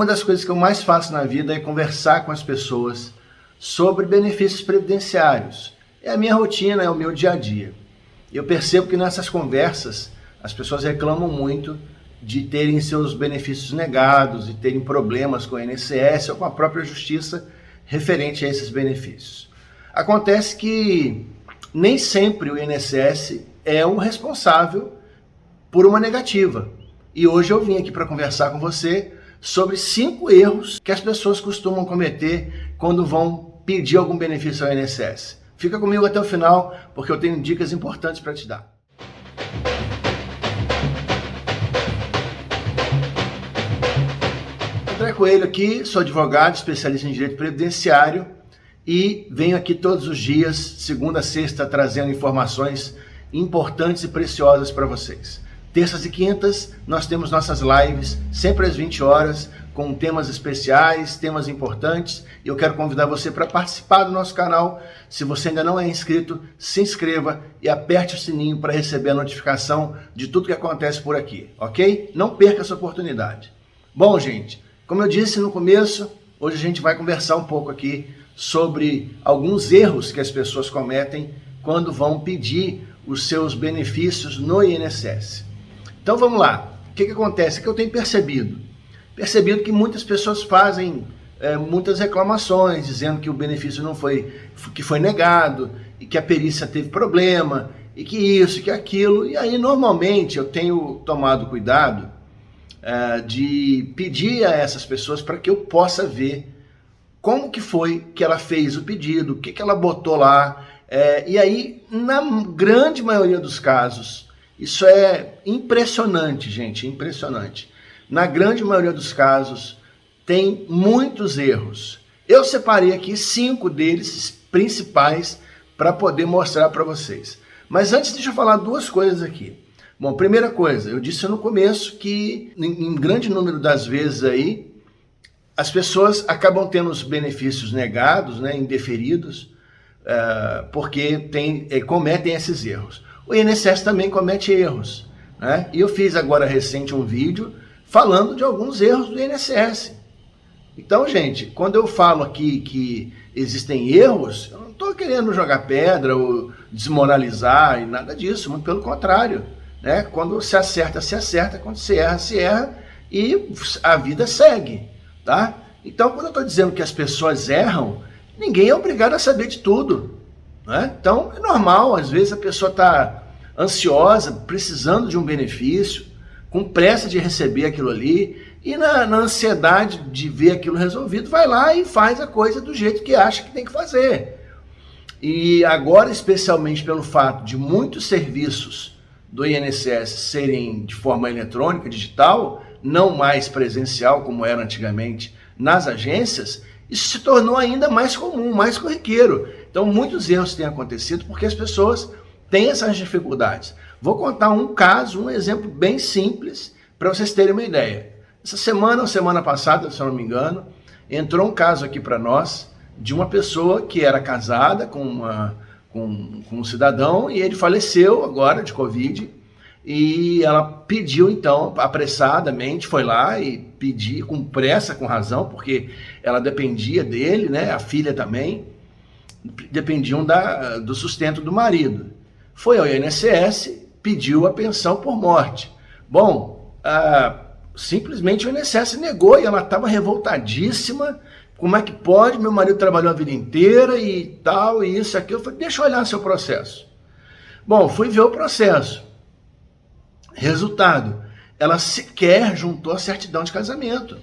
Uma das coisas que eu mais faço na vida é conversar com as pessoas sobre benefícios previdenciários. É a minha rotina, é o meu dia a dia. Eu percebo que nessas conversas as pessoas reclamam muito de terem seus benefícios negados, de terem problemas com o INSS ou com a própria justiça referente a esses benefícios. Acontece que nem sempre o INSS é o responsável por uma negativa. E hoje eu vim aqui para conversar com você sobre 5 erros que as pessoas costumam cometer quando vão pedir algum benefício ao INSS. Fica comigo até o final, porque eu tenho dicas importantes para te dar. André Coelho aqui, sou advogado, especialista em direito previdenciário e venho aqui todos os dias, segunda a sexta, trazendo informações importantes e preciosas para vocês. Terças e quintas, nós temos nossas lives, sempre às 20 horas, com temas especiais, temas importantes. E eu quero convidar você para participar do nosso canal. Se você ainda não é inscrito, se inscreva e aperte o sininho para receber a notificação de tudo que acontece por aqui, ok? Não perca essa oportunidade. Bom, gente, como eu disse no começo, hoje a gente vai conversar um pouco aqui sobre alguns erros que as pessoas cometem quando vão pedir os seus benefícios no INSS. Então vamos lá, o que acontece? Que eu tenho percebido que muitas pessoas fazem muitas reclamações, dizendo que o benefício que foi negado, e que a perícia teve problema, e que isso, que aquilo, e aí normalmente eu tenho tomado cuidado de pedir a essas pessoas para que eu possa ver como que foi que ela fez o pedido, o que ela botou lá, e aí na grande maioria dos casos, isso é impressionante, gente, impressionante. Na grande maioria dos casos, tem muitos erros. Eu separei aqui 5 deles principais para poder mostrar para vocês. Mas antes, deixa eu falar 2 coisas aqui. Bom, primeira coisa, eu disse no começo que em grande número das vezes aí, as pessoas acabam tendo os benefícios negados, né, indeferidos, porque cometem esses erros. O INSS também comete erros, né? E eu fiz agora recente um vídeo falando de alguns erros do INSS. Então, gente, quando eu falo aqui que existem erros, eu não estou querendo jogar pedra ou desmoralizar e nada disso, muito pelo contrário, né? Quando se acerta, quando se erra e a vida segue, tá? Então, quando eu estou dizendo que as pessoas erram, ninguém é obrigado a saber de tudo, né? Então, é normal, às vezes a pessoa está ansiosa, precisando de um benefício, com pressa de receber aquilo ali, e na ansiedade de ver aquilo resolvido, vai lá e faz a coisa do jeito que acha que tem que fazer. E agora, especialmente pelo fato de muitos serviços do INSS serem de forma eletrônica, digital, não mais presencial, como era antigamente nas agências, isso se tornou ainda mais comum, mais corriqueiro. Então, muitos erros têm acontecido porque as pessoas têm essas dificuldades. Vou contar um caso, um exemplo bem simples, para vocês terem uma ideia. Essa semana ou semana passada, se eu não me engano, entrou um caso aqui para nós de uma pessoa que era casada com um cidadão e ele faleceu agora de Covid. E ela pediu, então, apressadamente, foi lá e pediu com pressa, com razão, porque ela dependia dele, né? A filha também, dependiam do sustento do marido. Foi ao INSS, pediu a pensão por morte. Bom, simplesmente o INSS negou e ela estava revoltadíssima. Como é que pode? Meu marido trabalhou a vida inteira e tal, e isso, aquilo. Eu falei, deixa eu olhar seu processo. Bom, fui ver o processo. Resultado, ela sequer juntou a certidão de casamento.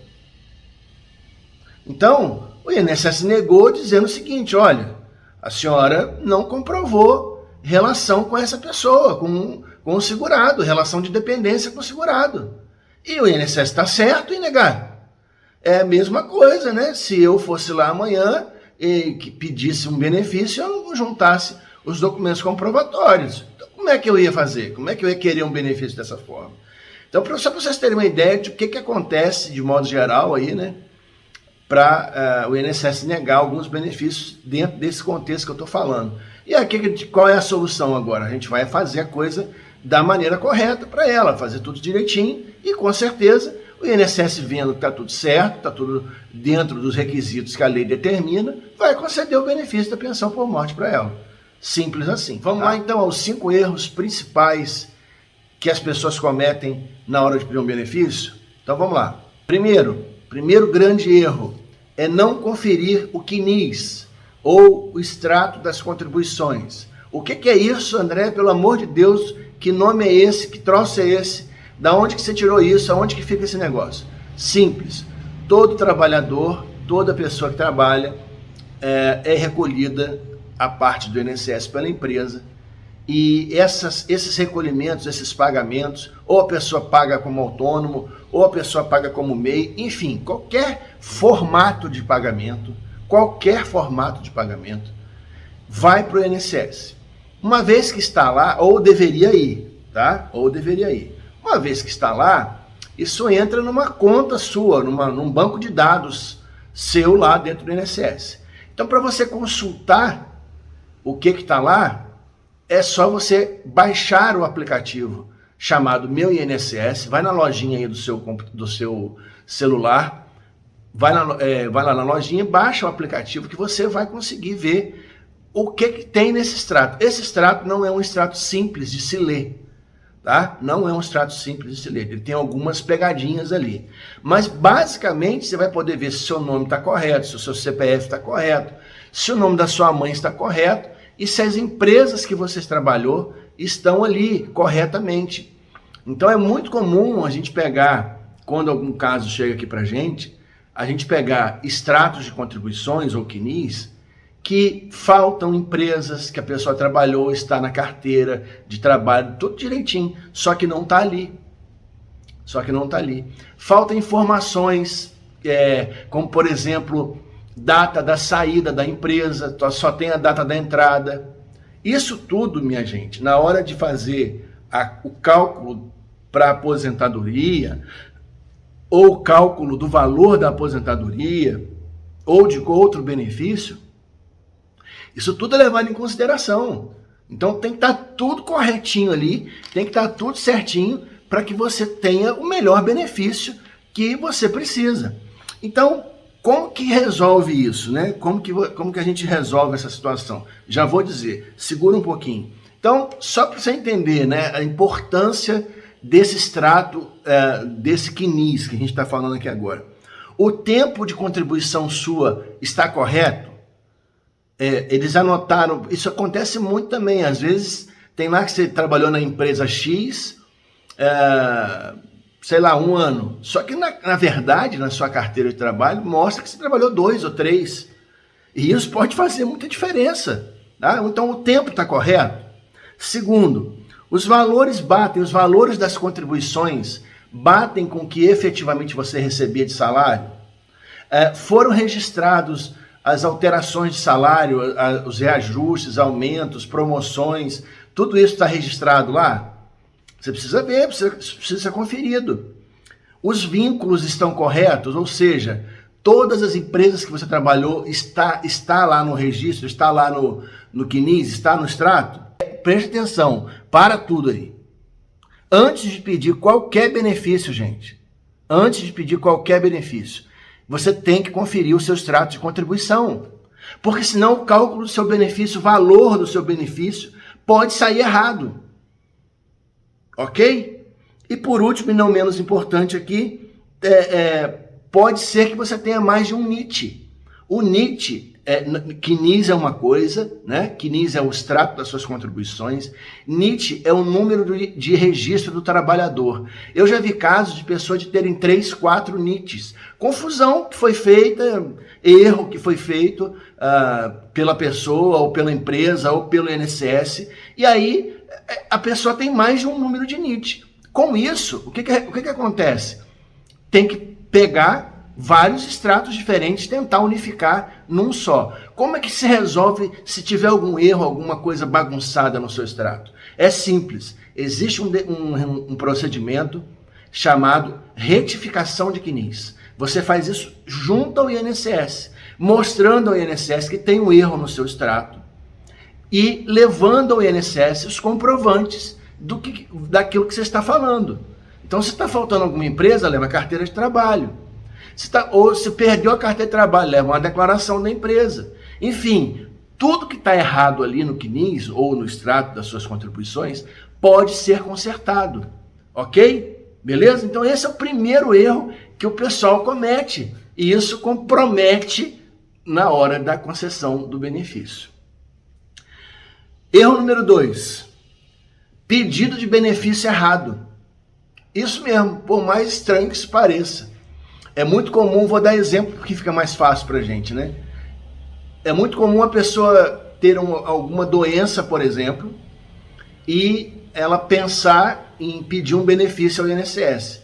Então, o INSS negou dizendo o seguinte, olha, a senhora não comprovou relação com essa pessoa, com o segurado, relação de dependência com o segurado. E o INSS está certo em negar. É a mesma coisa, né? Se eu fosse lá amanhã e que pedisse um benefício, eu não juntasse os documentos comprovatórios. Então, como é que eu ia fazer? Como é que eu ia querer um benefício dessa forma? Então, só para vocês terem uma ideia de o que acontece, de modo geral, aí, né? Para o INSS negar alguns benefícios dentro desse contexto que eu estou falando. E aqui, qual é a solução agora? A gente vai fazer a coisa da maneira correta para ela, fazer tudo direitinho e, com certeza, O INSS, vendo que está tudo certo, está tudo dentro dos requisitos que a lei determina, vai conceder o benefício da pensão por morte para ela. Simples assim. Vamos lá então aos 5 erros principais que as pessoas cometem na hora de pedir um benefício? Então vamos lá. Primeiro grande erro é não conferir o CNIS, ou o extrato das contribuições. O que é isso, André? Pelo amor de Deus, que nome é esse? Que troço é esse? Da onde que você tirou isso? Aonde que fica esse negócio? Simples. Todo trabalhador, toda pessoa que trabalha é recolhida a parte do INSS pela empresa, e esses recolhimentos, esses pagamentos, ou a pessoa paga como autônomo, ou a pessoa paga como MEI, enfim, qualquer formato de pagamento, vai para o INSS. Uma vez que está lá, ou deveria ir, tá? Uma vez que está lá, isso entra numa conta sua, num banco de dados seu lá dentro do INSS. Então, para você consultar o que está lá, é só você baixar o aplicativo chamado Meu INSS, vai na lojinha aí do seu celular, vai lá na lojinha, baixa o aplicativo que você vai conseguir ver o que tem nesse extrato. Esse extrato não é um extrato simples de se ler, tá? Não é um extrato simples de se ler, ele tem algumas pegadinhas ali. Mas basicamente você vai poder ver se o seu nome está correto, se o seu CPF está correto, se o nome da sua mãe está correto, e se as empresas que você trabalhou estão ali corretamente. Então é muito comum a gente pegar, quando algum caso chega aqui para a gente pegar extratos de contribuições ou CNIs, que faltam empresas que a pessoa trabalhou, está na carteira de trabalho, tudo direitinho, só que não está ali. Faltam informações, como por exemplo, data da saída da empresa, só tem a data da entrada. Isso tudo, minha gente, na hora de fazer o cálculo para aposentadoria, ou o cálculo do valor da aposentadoria, ou de outro benefício, isso tudo é levado em consideração. Então tem que estar tudo corretinho ali, tem que estar tudo certinho para que você tenha o melhor benefício que você precisa. Então, como que resolve isso, né? Como que a gente resolve essa situação? Já vou dizer, segura um pouquinho. Então, só para você entender, né, a importância desse extrato, desse CNIS que a gente está falando aqui agora. O tempo de contribuição sua está correto? Eles anotaram, isso acontece muito também, às vezes tem lá que você trabalhou na empresa X, sei lá, 1 ano. Só que, na verdade, na sua carteira de trabalho, mostra que você trabalhou 2 ou 3. E isso pode fazer muita diferença. Tá? Então, o tempo está correto. Segundo, os valores das contribuições batem com o que efetivamente você recebia de salário. Foram registrados as alterações de salário, os reajustes, aumentos, promoções, tudo isso está registrado lá? Você precisa ver, precisa ser conferido. Os vínculos estão corretos, ou seja, todas as empresas que você trabalhou está lá no registro, está lá no CNIS, está no extrato? Preste atenção, para tudo aí. Antes de pedir qualquer benefício, gente, você tem que conferir o seu extrato de contribuição. Porque senão o cálculo do seu benefício, o valor do seu benefício, pode sair errado. Ok? E por último, e não menos importante aqui, pode ser que você tenha mais de um NIT. O NIT, CNIS é uma coisa, né? CNIS é o extrato das suas contribuições. NIT é o número de registro do trabalhador. Eu já vi casos de pessoas de terem 3, 4 NITs. Confusão que foi feita, erro que foi feito pela pessoa, ou pela empresa, ou pelo INSS. E aí a pessoa tem mais de um número de NIT. Com isso, o que acontece? Tem que pegar vários extratos diferentes, tentar unificar num só. Como é que se resolve se tiver algum erro, alguma coisa bagunçada no seu extrato? É simples. Existe um procedimento chamado retificação de CNIS. Você faz isso junto ao INSS, mostrando ao INSS que tem um erro no seu extrato e levando ao INSS os comprovantes daquilo que você está falando. Então, se está faltando alguma empresa, leva a carteira de trabalho. Ou se perdeu a carteira de trabalho, leva uma declaração da empresa. Enfim, tudo que está errado ali no CNIS ou no extrato das suas contribuições pode ser consertado. Ok? Beleza? Então, esse é o primeiro erro que o pessoal comete. E isso compromete na hora da concessão do benefício. Erro número 2. Pedido de benefício errado. Isso mesmo, por mais estranho que isso pareça. É muito comum, vou dar exemplo porque fica mais fácil para a gente, né? É muito comum a pessoa ter alguma doença, por exemplo, e ela pensar em pedir um benefício ao INSS.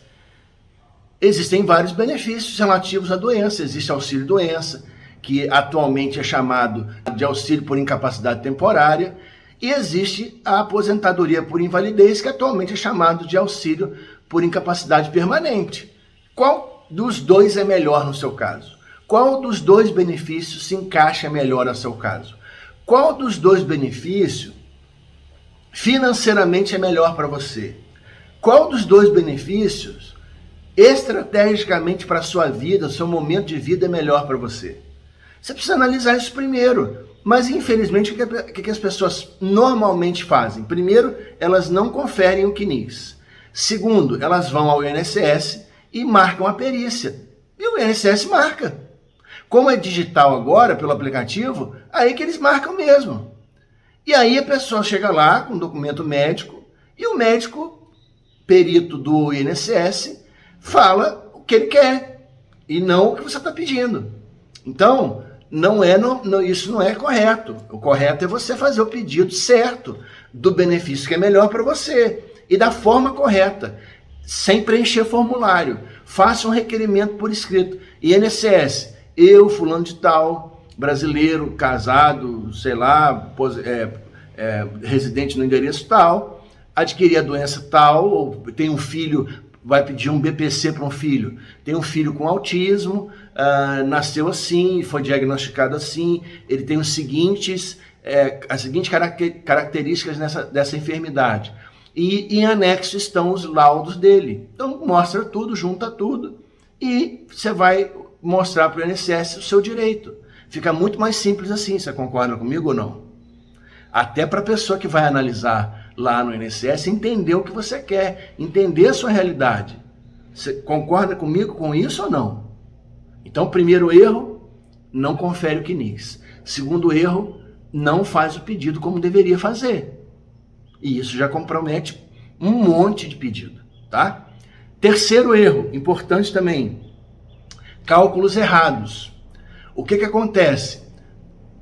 Existem vários benefícios relativos à doença. Existe auxílio-doença, que atualmente é chamado de auxílio por incapacidade temporária, e existe a aposentadoria por invalidez, que atualmente é chamado de auxílio por incapacidade permanente. Qual dos dois é melhor no seu caso? Qual dos dois benefícios se encaixa melhor ao seu caso? Qual dos dois benefícios financeiramente é melhor para você? Qual dos dois benefícios estrategicamente para a sua vida, o seu momento de vida é melhor para você? Você precisa analisar isso primeiro. Mas, infelizmente, o que as pessoas normalmente fazem? Primeiro, elas não conferem o CNIS. Segundo, elas vão ao INSS e marcam a perícia. E o INSS marca. Como é digital agora, pelo aplicativo, aí que eles marcam mesmo. E aí a pessoa chega lá com um documento médico e o médico, perito do INSS, fala o que ele quer e não o que você está pedindo. Então, isso não é correto. O correto é você fazer o pedido certo do benefício que é melhor para você e da forma correta, sem preencher formulário. Faça um requerimento por escrito. INSS, eu, fulano de tal, brasileiro, casado, sei lá, residente no endereço tal, adquiri a doença tal, ou tem um filho, vai pedir um BPC para um filho, tem um filho com autismo, nasceu assim, foi diagnosticado assim, ele tem as seguintes características dessa enfermidade. E em anexo estão os laudos dele. Então mostra tudo, junta tudo e você vai mostrar para o INSS o seu direito. Fica muito mais simples assim, você concorda comigo ou não? Até para a pessoa que vai analisar lá no INSS entender o que você quer, entender a sua realidade. Você concorda comigo com isso ou não? Então, primeiro erro, não confere o CNIS. Segundo erro, não faz o pedido como deveria fazer. E isso já compromete um monte de pedido, tá? Terceiro erro, importante também, cálculos errados. O que acontece?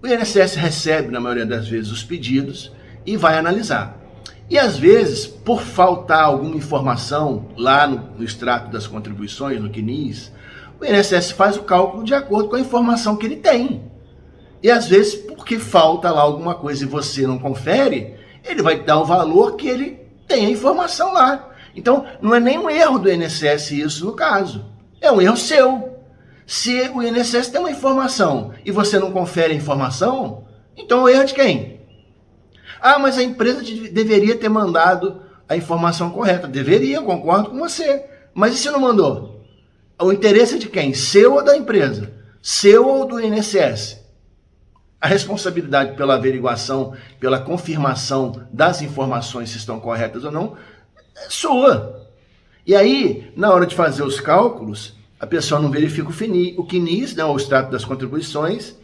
O INSS recebe, na maioria das vezes, os pedidos e vai analisar. E às vezes, por faltar alguma informação lá no extrato das contribuições, no CNIS, o INSS faz o cálculo de acordo com a informação que ele tem. E às vezes, porque falta lá alguma coisa e você não confere, ele vai dar o valor que ele tem a informação lá. Então, não é nem um erro do INSS isso no caso. É um erro seu. Se o INSS tem uma informação e você não confere a informação, então é o erro de quem? Ah, mas a empresa deveria ter mandado a informação correta. Deveria, eu concordo com você. Mas e se não mandou? O interesse é de quem? Seu ou da empresa? Seu ou do INSS? A responsabilidade pela averiguação, pela confirmação das informações se estão corretas ou não, é sua. E aí, na hora de fazer os cálculos, a pessoa não verifica o CNIS, né, o extrato das contribuições,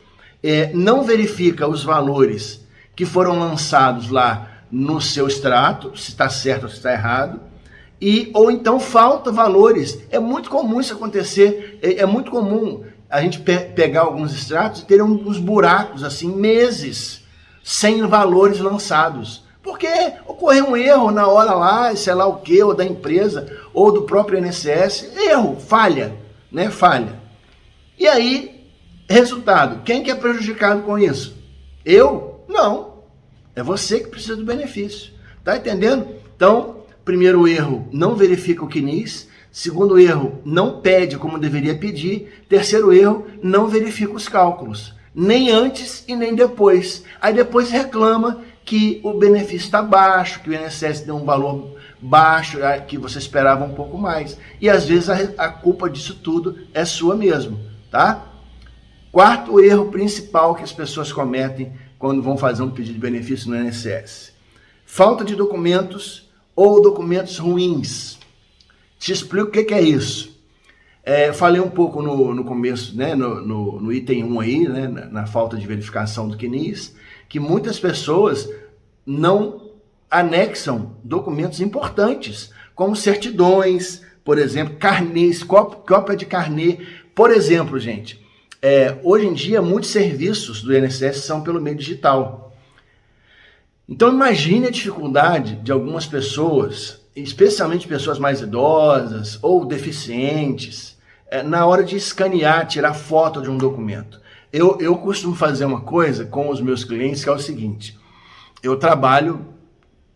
não verifica os valores que foram lançados lá no seu extrato, se está certo ou se está errado, ou então falta valores. É muito comum isso acontecer, é muito comum a gente pegar alguns extratos e ter uns buracos, assim, meses, sem valores lançados. Porque ocorreu um erro na hora lá, sei lá o quê, ou da empresa, ou do próprio INSS. Erro, falha, né? Falha. E aí, resultado, quem que é prejudicado com isso? Eu? Não. É você que precisa do benefício. Tá entendendo? Então, primeiro erro, não verifica o CNIS. Segundo erro, não pede como deveria pedir. Terceiro erro, não verifica os cálculos. Nem antes e nem depois. Aí depois reclama que o benefício está baixo, que o INSS deu um valor baixo, que você esperava um pouco mais. E às vezes a culpa disso tudo é sua mesmo, tá? Quarto erro principal que as pessoas cometem quando vão fazer um pedido de benefício no INSS: falta de documentos ou documentos ruins. Te explico o que é isso. Eu falei um pouco no começo, né, no item 1 aí, né, na falta de verificação do CNIS, que muitas pessoas não anexam documentos importantes, como certidões, por exemplo, carnês, cópia de carnê. Por exemplo, gente, hoje em dia muitos serviços do INSS são pelo meio digital. Então imagine a dificuldade de algumas pessoas, especialmente pessoas mais idosas ou deficientes, na hora de escanear, tirar foto de um documento. Eu costumo fazer uma coisa com os meus clientes, que é o seguinte: eu trabalho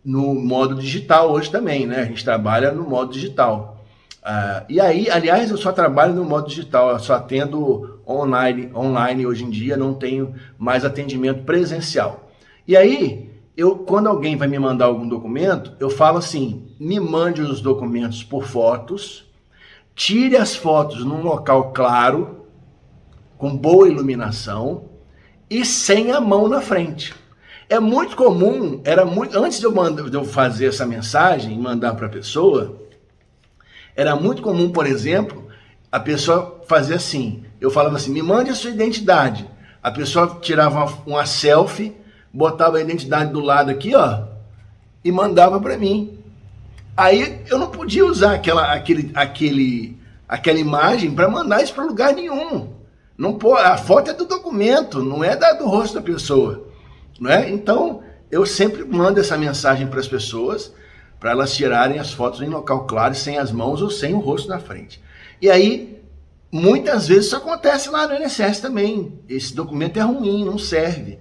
no modo digital hoje também, né? A gente trabalha no modo digital. E aí, aliás, eu só trabalho no modo digital, eu só atendo online hoje em dia, não tenho mais atendimento presencial. E aí, quando alguém vai me mandar algum documento, eu falo assim: me mande os documentos por fotos, tire as fotos num local claro, com boa iluminação e sem a mão na frente. É muito comum, antes de eu fazer essa mensagem e mandar para a pessoa, era muito comum, por exemplo, a pessoa fazer assim. Eu falava assim: me mande a sua identidade. A pessoa tirava uma selfie, botava a identidade do lado aqui, ó, e mandava para mim. Aí eu não podia usar aquela imagem para mandar isso para lugar nenhum. Não pode, a foto é do documento, não é do rosto da pessoa, não é? Então, eu sempre mando essa mensagem para as pessoas, para elas tirarem as fotos em local claro, sem as mãos ou sem o rosto na frente. E aí, muitas vezes isso acontece lá no INSS também. Esse documento é ruim, não serve.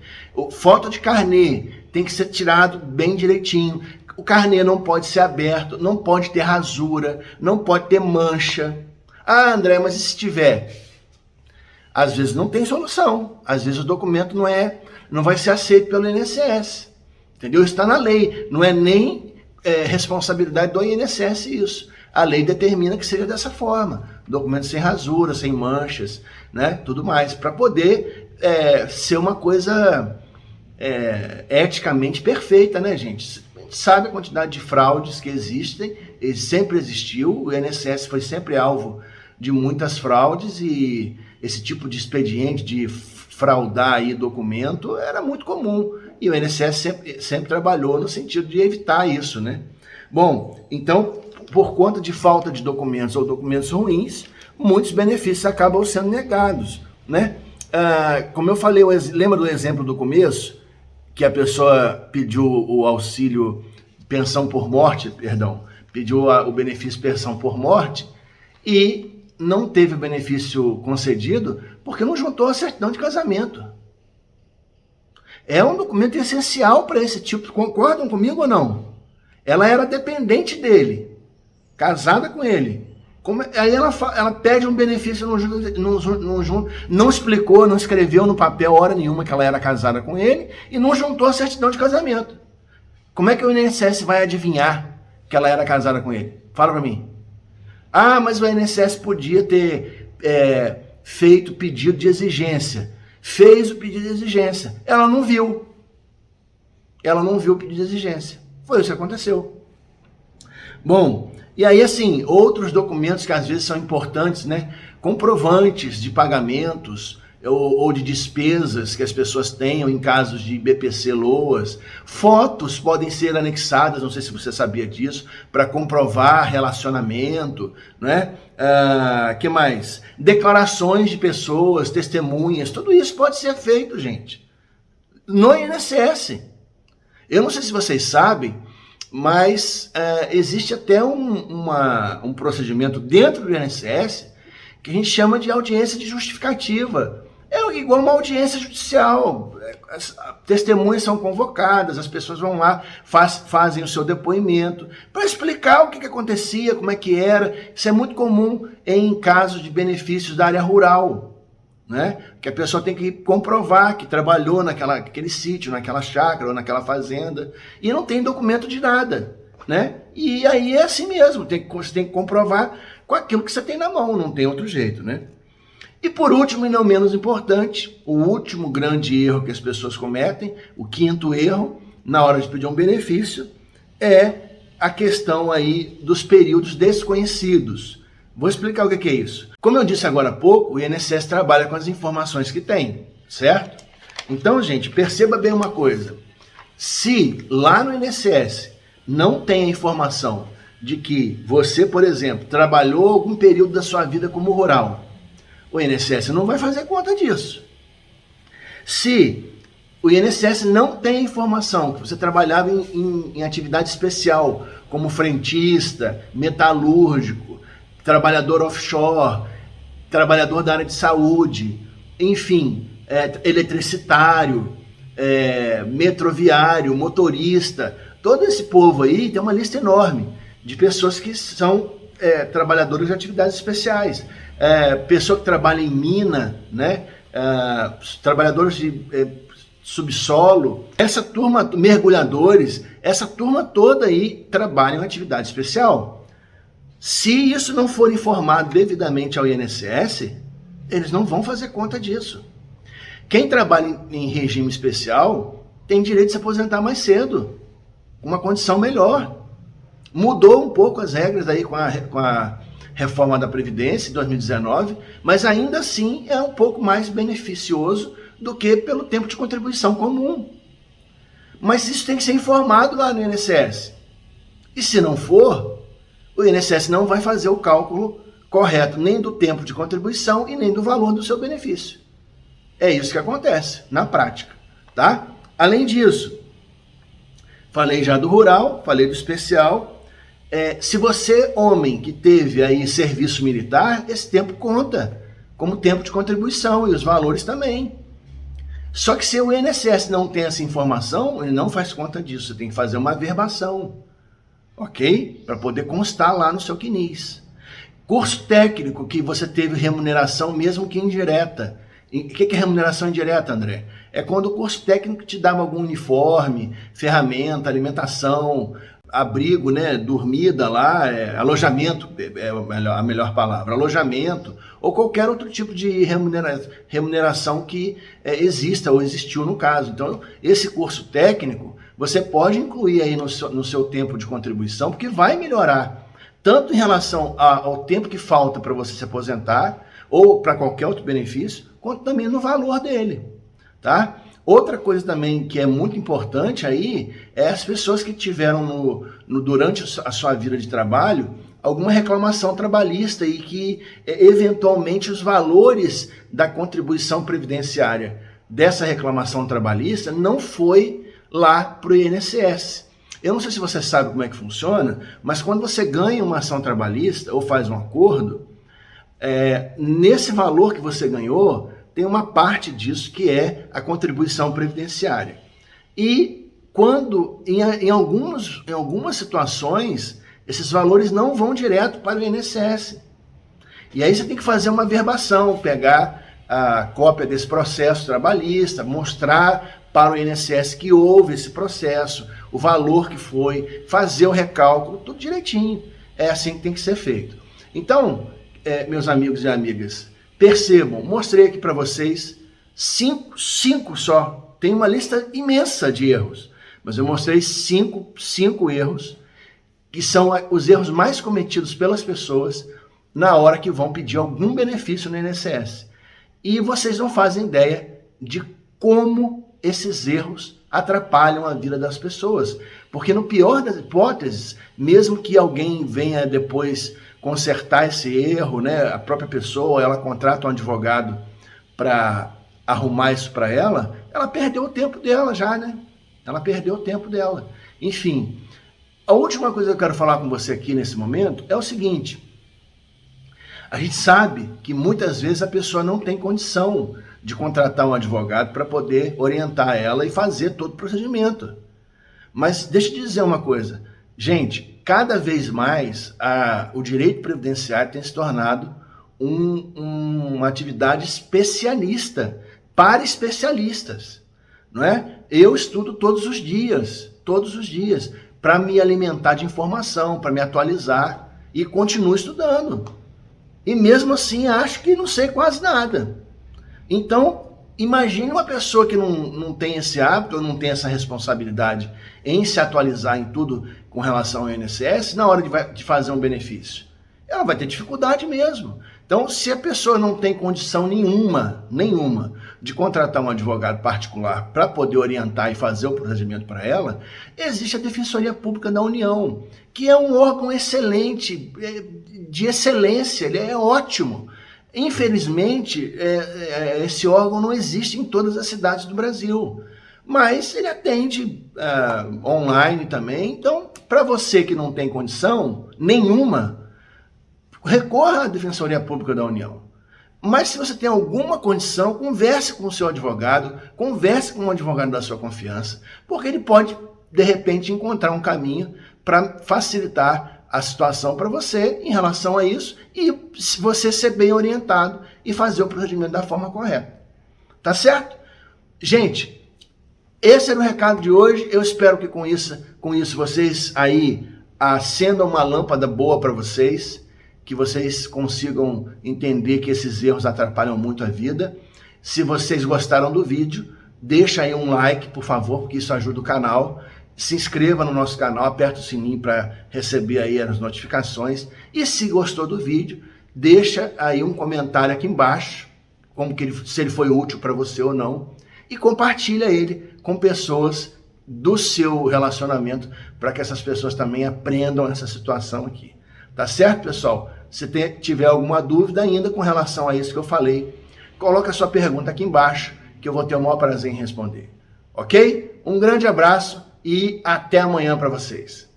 Foto de carnê tem que ser tirado bem direitinho. O carnê não pode ser aberto, não pode ter rasura, não pode ter mancha. Ah, André, mas e se tiver? Às vezes não tem solução. Às vezes o documento não vai ser aceito pelo INSS. Entendeu? Está na lei. Não é nem responsabilidade do INSS isso. A lei determina que seja dessa forma. Documento sem rasura, sem manchas, né? Tudo mais. Para poder ser uma coisa eticamente perfeita, né, gente? A gente sabe a quantidade de fraudes que existem. Ele sempre existiu. O INSS foi sempre alvo de muitas fraudes e esse tipo de expediente de fraudar aí documento era muito comum. E o INSS sempre trabalhou no sentido de evitar isso, né? Bom, então, por conta de falta de documentos ou documentos ruins, muitos benefícios acabam sendo negados, né? Como eu falei, lembra do exemplo do começo? Que a pessoa pediu o auxílio pensão por morte, pediu o benefício pensão por morte e não teve o benefício concedido porque não juntou a certidão de casamento. É um documento essencial para esse tipo. Concordam comigo ou não? Ela era dependente dele, casada com ele. Aí ela pede um benefício, não explicou, não escreveu no papel hora nenhuma que ela era casada com ele e não juntou a certidão de casamento. Como é que o INSS vai adivinhar que ela era casada com ele? Fala para mim. Ah, mas o INSS podia ter feito pedido de exigência. Fez o pedido de exigência. Ela não viu. Ela não viu o pedido de exigência. Foi isso que aconteceu. Bom, e aí assim, outros documentos que às vezes são importantes, né? Comprovantes de pagamentos ou de despesas que as pessoas tenham em casos de BPC LOAS. Fotos podem ser anexadas, não sei se você sabia disso, para comprovar relacionamento, né? Que mais? Declarações de pessoas, testemunhas, tudo isso pode ser feito, gente, no INSS. Eu não sei se vocês sabem, mas existe até um procedimento dentro do INSS que a gente chama de audiência de justificativa. É igual uma audiência judicial. As testemunhas são convocadas, as pessoas vão lá, fazem o seu depoimento para explicar o que acontecia, como é que era. Isso é muito comum em casos de benefícios da área rural, né? Que a pessoa tem que comprovar que trabalhou naquele sítio, naquela chácara ou naquela fazenda, e não tem documento de nada, né? E aí é assim mesmo, você tem que comprovar com aquilo que você tem na mão, não tem outro jeito, né? E por último, e não menos importante, o último grande erro que as pessoas cometem, o quinto erro, na hora de pedir um benefício, é a questão aí dos períodos desconhecidos. Vou explicar o que é isso. Como eu disse agora há pouco, o INSS trabalha com as informações que tem, certo? Então, gente, perceba bem uma coisa. Se lá no INSS não tem a informação de que você, por exemplo, trabalhou algum período da sua vida como rural, o INSS não vai fazer conta disso. Se o INSS não tem a informação que você trabalhava em atividade especial, como frentista, metalúrgico, trabalhador offshore, trabalhador da área de saúde, enfim, eletricitário, metroviário, motorista, todo esse povo aí tem uma lista enorme de pessoas que são trabalhadores de atividades especiais, pessoa que trabalha em mina, né? Trabalhadores de subsolo, essa turma, mergulhadores, essa turma toda aí trabalha em atividade especial. Se isso não for informado devidamente ao INSS, eles não vão fazer conta disso. Quem trabalha em regime especial tem direito de se aposentar mais cedo, com uma condição melhor. Mudou um pouco as regras aí com a reforma da Previdência em 2019, mas ainda assim é um pouco mais beneficioso do que pelo tempo de contribuição comum. Mas isso tem que ser informado lá no INSS. E se não for, o INSS não vai fazer o cálculo correto nem do tempo de contribuição e nem do valor do seu benefício. É isso que acontece na prática, tá? Além disso, falei já do rural, falei do especial. Se você, homem, que teve aí serviço militar, esse tempo conta como tempo de contribuição e os valores também. Só que se o INSS não tem essa informação, ele não faz conta disso. Você tem que fazer uma averbação, ok? Para poder constar lá no seu CNIS. Curso técnico que você teve remuneração, mesmo que indireta. O que é remuneração indireta, André? É quando o curso técnico te dava algum uniforme, ferramenta, alimentação, abrigo, né, dormida lá, alojamento, é a melhor palavra, alojamento, ou qualquer outro tipo de remuneração que exista ou existiu no caso. Então, esse curso técnico, você pode incluir aí no seu tempo de contribuição, porque vai melhorar, tanto em relação ao tempo que falta para você se aposentar, ou para qualquer outro benefício, quanto também no valor dele, tá? Outra coisa também que é muito importante aí é as pessoas que tiveram durante a sua vida de trabalho alguma reclamação trabalhista e que eventualmente os valores da contribuição previdenciária dessa reclamação trabalhista não foi lá para o INSS. Eu não sei se você sabe como é que funciona, mas quando você ganha uma ação trabalhista ou faz um acordo, nesse valor que você ganhou, tem uma parte disso que é a contribuição previdenciária. E quando, em algumas situações, esses valores não vão direto para o INSS. E aí você tem que fazer uma averbação, pegar a cópia desse processo trabalhista, mostrar para o INSS que houve esse processo, o valor que foi, fazer o recálculo, tudo direitinho. É assim que tem que ser feito. Então, meus amigos e amigas, percebam, mostrei aqui para vocês cinco só. Tem uma lista imensa de erros, mas eu mostrei cinco erros que são os erros mais cometidos pelas pessoas na hora que vão pedir algum benefício no INSS. E vocês não fazem ideia de como esses erros atrapalham a vida das pessoas. Porque no pior das hipóteses, mesmo que alguém venha depois consertar esse erro, né, a própria pessoa, ela contrata um advogado para arrumar isso para ela perdeu o tempo dela já, né? Ela perdeu o tempo dela. Enfim, a última coisa que eu quero falar com você aqui nesse momento é o seguinte: a gente sabe que muitas vezes a pessoa não tem condição de contratar um advogado para poder orientar ela e fazer todo o procedimento. Mas deixa eu te dizer uma coisa, gente, cada vez mais o direito previdenciário tem se tornado uma atividade especialista, para especialistas, não é? Eu estudo todos os dias, para me alimentar de informação, para me atualizar, e continuo estudando. E mesmo assim acho que não sei quase nada. Então, imagine uma pessoa que não tem esse hábito, ou não tem essa responsabilidade em se atualizar em tudo com relação ao INSS, na hora de fazer um benefício. Ela vai ter dificuldade mesmo. Então, se a pessoa não tem condição nenhuma, de contratar um advogado particular para poder orientar e fazer o procedimento para ela, existe a Defensoria Pública da União, que é um órgão excelente, de excelência, ele é ótimo. Infelizmente, esse órgão não existe em todas as cidades do Brasil, mas ele atende online também. Então, para você que não tem condição nenhuma, recorra à Defensoria Pública da União. Mas se você tem alguma condição, converse com o seu advogado, converse com um advogado da sua confiança, porque ele pode, de repente, encontrar um caminho para facilitar a situação para você em relação a isso e você ser bem orientado e fazer o procedimento da forma correta. Tá certo? Gente, esse era o recado de hoje. Eu espero que com isso vocês aí acendam uma lâmpada boa para vocês, que vocês consigam entender que esses erros atrapalham muito a vida. Se vocês gostaram do vídeo, deixa aí um like, por favor, porque isso ajuda o canal. Se inscreva no nosso canal, aperta o sininho para receber aí as notificações. E se gostou do vídeo, deixa aí um comentário aqui embaixo, se ele foi útil para você ou não. E compartilha ele com pessoas do seu relacionamento, para que essas pessoas também aprendam essa situação aqui. Tá certo, pessoal? Se tiver alguma dúvida ainda com relação a isso que eu falei, coloca a sua pergunta aqui embaixo, que eu vou ter o maior prazer em responder. Ok? Um grande abraço e até amanhã para vocês.